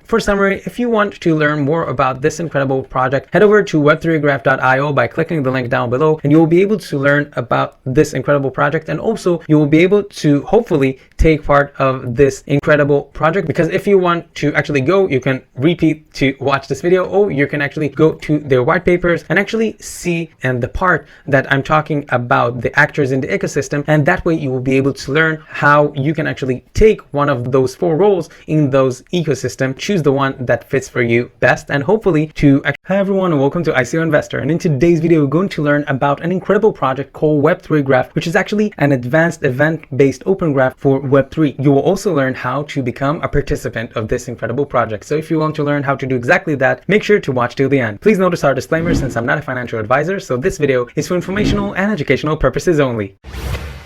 For summary, if you want to learn more about this incredible project, head over to web3graph.io by clicking the link down below, and you will be able to learn about this incredible project, and also you will be able to hopefully take part of this incredible project, because if you want to actually go, you can repeat to watch this video, or you can actually go to their white papers and actually see and the part that I'm talking about the actors in the ecosystem, and that way you will be able to learn how you can actually take one of those 4 roles in those ecosystems, choose the one that fits for you best, and hopefully to... Hi everyone, and welcome to ICO Investor, and in today's video we're going to learn about an incredible project called Web3Graph, which is actually an advanced event-based open graph for Web3. You will also learn how to become a participant of this incredible project. So if you want to learn how to do exactly that, make sure to watch till the end. Please notice our disclaimer, since I'm not a financial advisor, so this video is for informational and educational purposes only.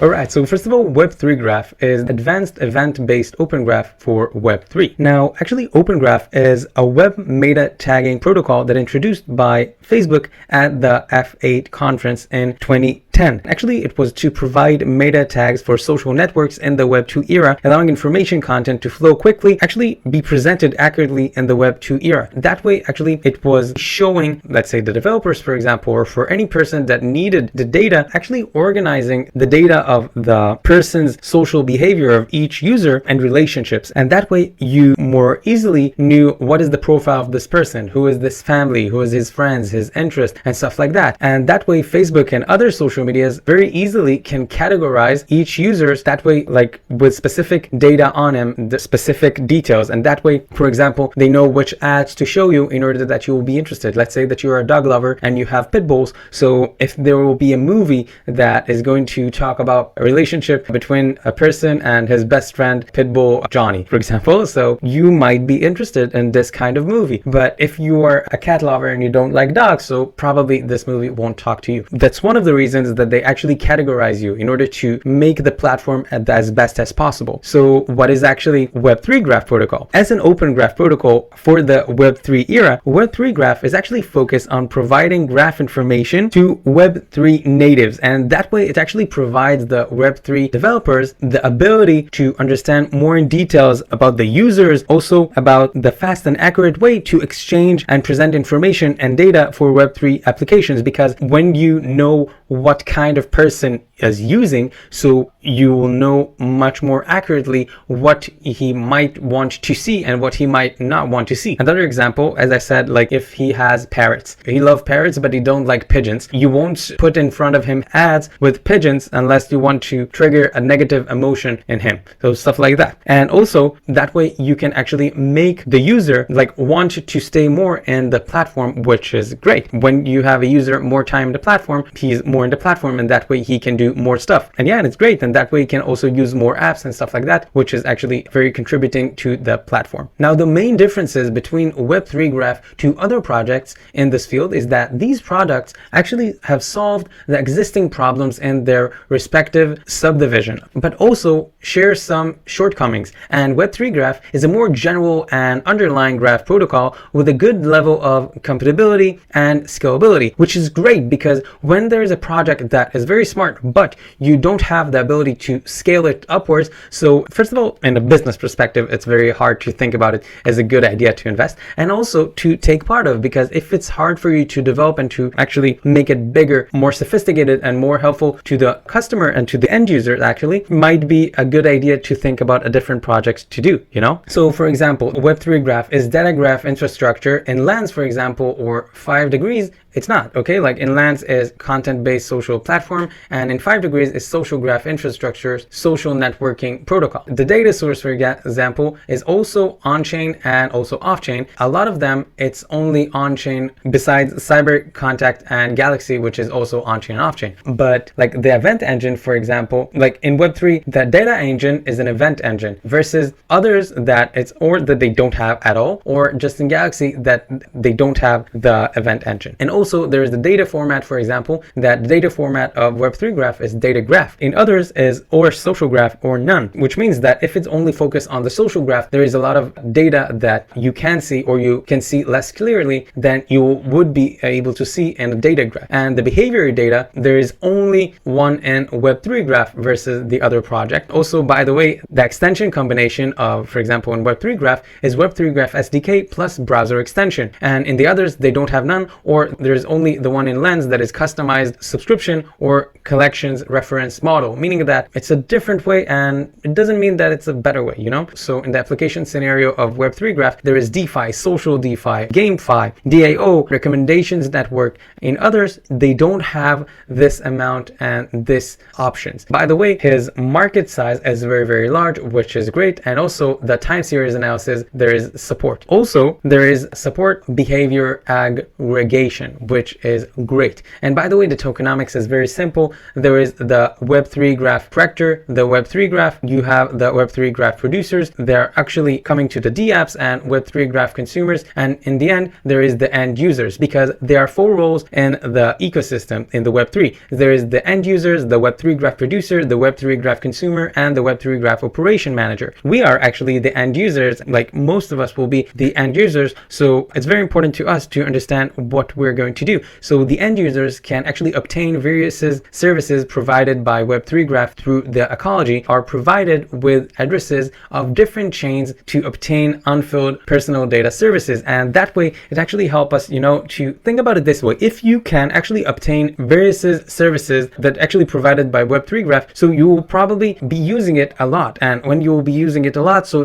Alright, so first of all, Web3Graph is advanced event-based open graph for Web3. Now, actually, Open Graph is a web meta tagging protocol that introduced by Facebook at the F8 conference in 2010. Actually, it was to provide meta tags for social networks in the Web 2 era, allowing information content to flow quickly, actually be presented accurately in the Web 2 era. That way, actually, it was showing, let's say the developers, for example, or for any person that needed the data, actually organizing the data of the person's social behavior of each user and relationships. And that way you more easily knew what is the profile of this person, who is this family, who is his friends, his interests, and stuff like that. And that way Facebook and other social medias very easily can categorize each user's, that way, like with specific data on him, the specific details. And that way, for example, they know which ads to show you in order that you will be interested. Let's say that you're a dog lover and you have pit bulls. So if there will be a movie that is going to talk about a relationship between a person and his best friend Pitbull Johnny, for example, so you might be interested in this kind of movie. But if you are a cat lover and you don't like dogs, so probably this movie won't talk to you. That's one of the reasons that they actually categorize you in order to make the platform as best as possible. So what is actually Web3 Graph protocol? As an open graph protocol for the Web3 era, Web3 Graph is actually focused on providing graph information to Web3 natives, and that way it actually provides the Web3 developers the ability to understand more in details about the users, also about the fast and accurate way to exchange and present information and data for Web3 applications. Because when you know what kind of person is using, so you will know much more accurately what he might want to see and what he might not want to see. Another example, as I said, like if he has parrots, he loves parrots but he don't like pigeons, you won't put in front of him ads with pigeons unless you want to trigger a negative emotion in him. So stuff like that. And also that way you can actually make the user like want to stay more in the platform, which is great. When you have a user more time in the platform, he's more in the platform, and that way he can do more stuff. And yeah, and it's great. And that way he can also use more apps and stuff like that, which is actually very contributing to the platform. Now, the main differences between Web3 Graph to other projects in this field is that these products actually have solved the existing problems in their respective subdivision, but also share some shortcomings. And Web3 Graph is a more general and underlying graph protocol with a good level of compatibility and scalability, which is great because when there is a project that is very smart, but you don't have the ability to scale it upwards. So first of all, in a business perspective, it's very hard to think about it as a good idea to invest and also to take part of, because if it's hard for you to develop and to actually make it bigger, more sophisticated and more helpful to the customer and to the end user, actually might be a good idea to think about a different project to do, you know? So for example, Web3 Graph is data graph infrastructure in Lens, for example, or 5 degrees. It's not, okay? Like in Lens is content-based social platform, and in 5 degrees is social graph infrastructure, social networking protocol. The data source, for example, is also on-chain and also off-chain. A lot of them, it's only on-chain besides Cyber, Contact, and Galaxy, which is also on-chain and off-chain. But like the event engine, for example, like in Web3, the data engine is an event engine versus others that it's or that they don't have at all, or just in Galaxy that they don't have the event engine. And also there is the data format, for example, that the data format of Web3 Graph is data graph. In others is or social graph or none, which means that if it's only focused on the social graph, there is a lot of data that you can see or you can see less clearly than you would be able to see in a data graph. And the behavior data, there is only one in Web3 Graph versus the other project. Also, by the way, the extension combination of, for example, in Web3 Graph is Web3 Graph SDK plus browser extension. And in the others, they don't have none, or there's only the one in Lens that is customized subscription or collections reference model, meaning that it's a different way and it doesn't mean that it's a better way, you know? So in the application scenario of Web3 Graph, there is DeFi, social DeFi, GameFi, DAO, recommendations network. In others, they don't have this amount and this options. By the way, his market size is very, very large, which is great. And also the time series analysis, there is support. Also, there is support behavior aggregation, which is great. And by the way, the tokenomics is very simple. There is the Web3 Graph corrector, the Web3 Graph, you have the Web3 Graph producers. They're actually coming to the dApps and Web3 Graph consumers. And in the end, there is the end users, because there are 4 roles in the ecosystem in the Web3. There is the end users, the Web3 Graph producer, the Web3 Graph consumer, and the Web3 Graph operation manager. We are actually the end users, like most of us will be the end users. So it's very important to us to understand what we're going to do. So the end users can actually obtain various services provided by Web3 Graph through the ecology, are provided with addresses of different chains to obtain unfilled personal data services. And that way it actually helps us, you know, to think about it this way. If you can actually obtain various services that actually provided by Web3 Graph, so you will probably be using it a lot. And when you will be using it a lot, so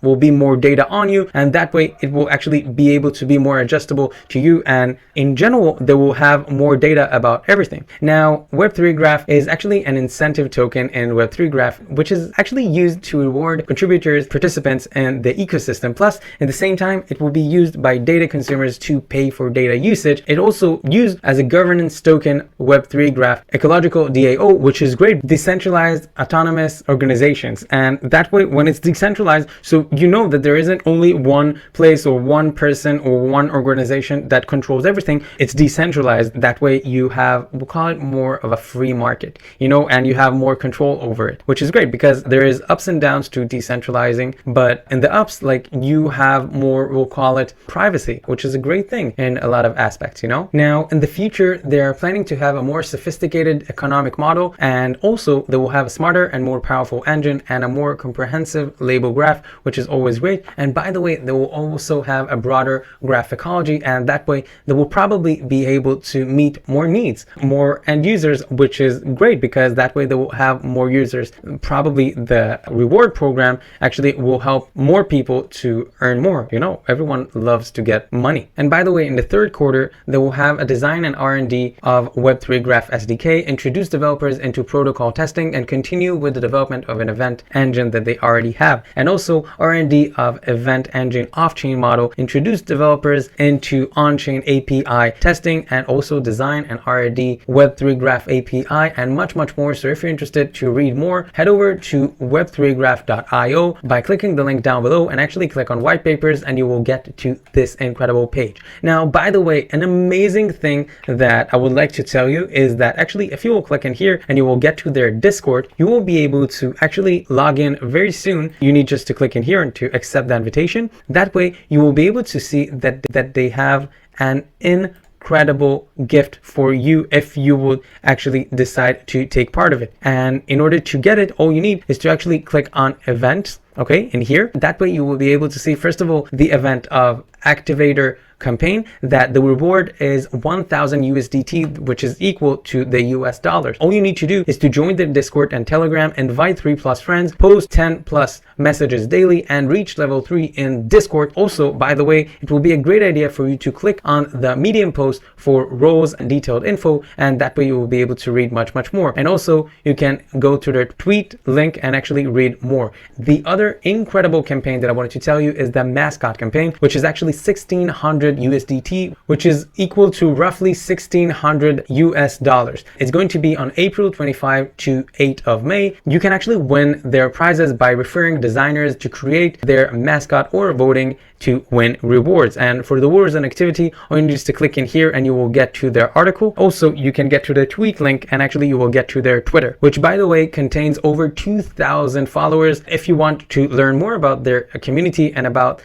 will be more data on you, and that way it will actually be able to be more adjustable to you, and in general they will have more data about everything. Now Web3 Graph is actually an incentive token in Web3 Graph, which is actually used to reward contributors, participants in the ecosystem. Plus at the same time it will be used by data consumers to pay for data usage. It also used as a governance token Web3 Graph ecological DAO, which is great, decentralized autonomous organizations. And that way when it's decentralized, so you know that there isn't only one place or one person or one organization that controls everything. It's decentralized. That way you have, we'll call it more of a free market, you know, and you have more control over it, which is great because there is ups and downs to decentralizing. But in the ups, like you have more, we'll call it privacy, which is a great thing in a lot of aspects, you know. Now in the future, they're planning to have a more sophisticated economic model, and also they will have a smarter and more powerful engine and a more comprehensive label graph, which is always great. And by the way, they will also have a broader graph ecology, and that way they will probably be able to meet more needs, more end users, which is great because that way they will have more users. Probably the reward program actually will help more people to earn more. You know, everyone loves to get money. And by the way, in the third quarter, they will have a design and R&D of Web3 Graph SDK, introduce developers into protocol testing, and continue with the development of an event engine that they already have. And also R&D of event engine off-chain model, introduce developers into on-chain API testing, and also design and R&D Web3 Graph API, and much more. So if you're interested to read more, head over to Web3Graph.io by clicking the link down below, and actually click on white papers, and you will get to this incredible page. Now, by the way, an amazing thing that I would like to tell you is that actually if you will click in here and you will get to their Discord, you will be able to actually log in very soon. You need just to click in here and to accept the invitation. That way you will be able to see that they have an incredible gift for you if you would actually decide to take part of it. And in order to get it, all you need is to actually click on events, okay, in here. That way you will be able to see, first of all, the event of activator campaign, that the reward is 1000 USDT, which is equal to the US dollars. All you need to do is to join the Discord and Telegram, invite 3+ friends, post 10+ messages daily, and reach level 3 in Discord. Also, by the way, it will be a great idea for you to click on the Medium post for roles and detailed info, and that way you will be able to read much more. And also you can go to their tweet link and actually read more. The other incredible campaign that I wanted to tell you is the mascot campaign, which is actually 1600 1,500 USDT, which is equal to roughly $1,600 US. It's going to be on April 25 to 8 of May. You can actually win their prizes by referring designers to create their mascot or voting to win rewards. And for the rewards and activity, all you need is to click in here and you will get to their article. Also, you can get to their tweet link and actually you will get to their Twitter, which by the way contains over 2,000 followers. If you want to learn more about their community and about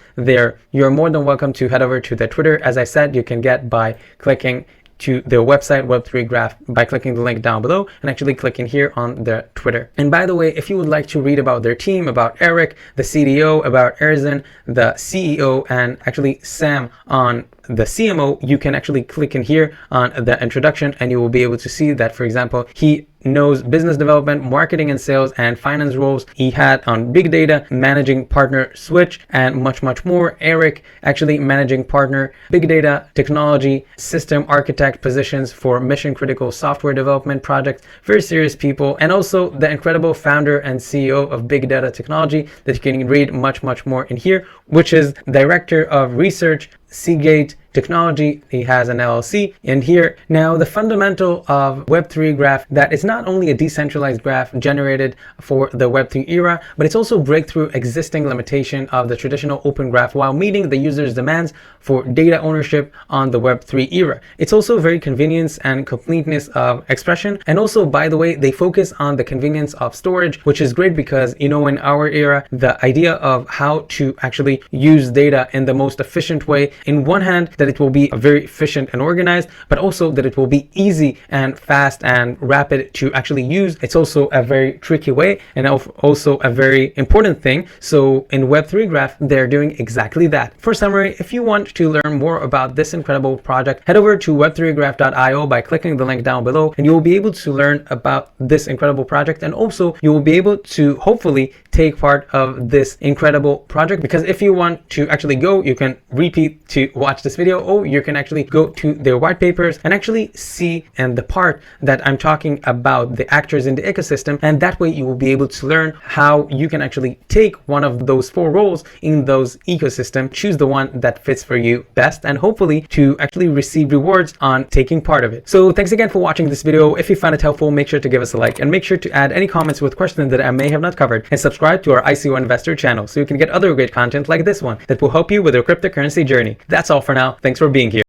you're more than welcome to head over to their Twitter. As I said, you can get by clicking to their website Web3Graph by clicking the link down below and actually clicking here on their Twitter. And by the way, if you would like to read about their team, about Eric, the CDO, about Erzin, the CEO, and actually Sam on the CMO, you can actually click in here on the introduction and you will be able to see that, for example, he knows business development, marketing and sales, and finance roles. He had on big data, managing partner switch, and much more. Eric actually managing partner, big data, technology, system architect positions for mission critical software development projects. Very serious people. And also the incredible founder and CEO of big data technology that you can read much more in here, which is director of research, Seagate Technology. He has an LLC in here. Now, the fundamental of Web3Graph, that it's not only a decentralized graph generated for the Web3 era, but it's also breakthrough existing limitation of the traditional open graph while meeting the user's demands for data ownership on the Web3 era. It's also very convenience and completeness of expression. And also, by the way, they focus on the convenience of storage, which is great because, you know, in our era, the idea of how to actually use data in the most efficient way, in one hand, that it will be very efficient and organized, but also that it will be easy and fast and rapid to actually use. It's also a very tricky way and also a very important thing. So in Web3Graph, they're doing exactly that. For summary, if you want to learn more about this incredible project, head over to Web3Graph.io by clicking the link down below, and you will be able to learn about this incredible project. And also you will be able to hopefully take part of this incredible project, because if you want to actually go, you can repeat to watch this video, or you can actually go to their white papers and actually see and the part that I'm talking about the actors in the ecosystem, and that way you will be able to learn how you can actually take one of those 4 roles in those ecosystem, choose the one that fits for you best, and hopefully to actually receive rewards on taking part of it. So thanks again for watching this video. If you found it helpful, make sure to give us a like and make sure to add any comments with questions that I may have not covered, and subscribe to our ICO Investor channel so you can get other great content like this one that will help you with your cryptocurrency journey. That's all for now. Thanks for being here.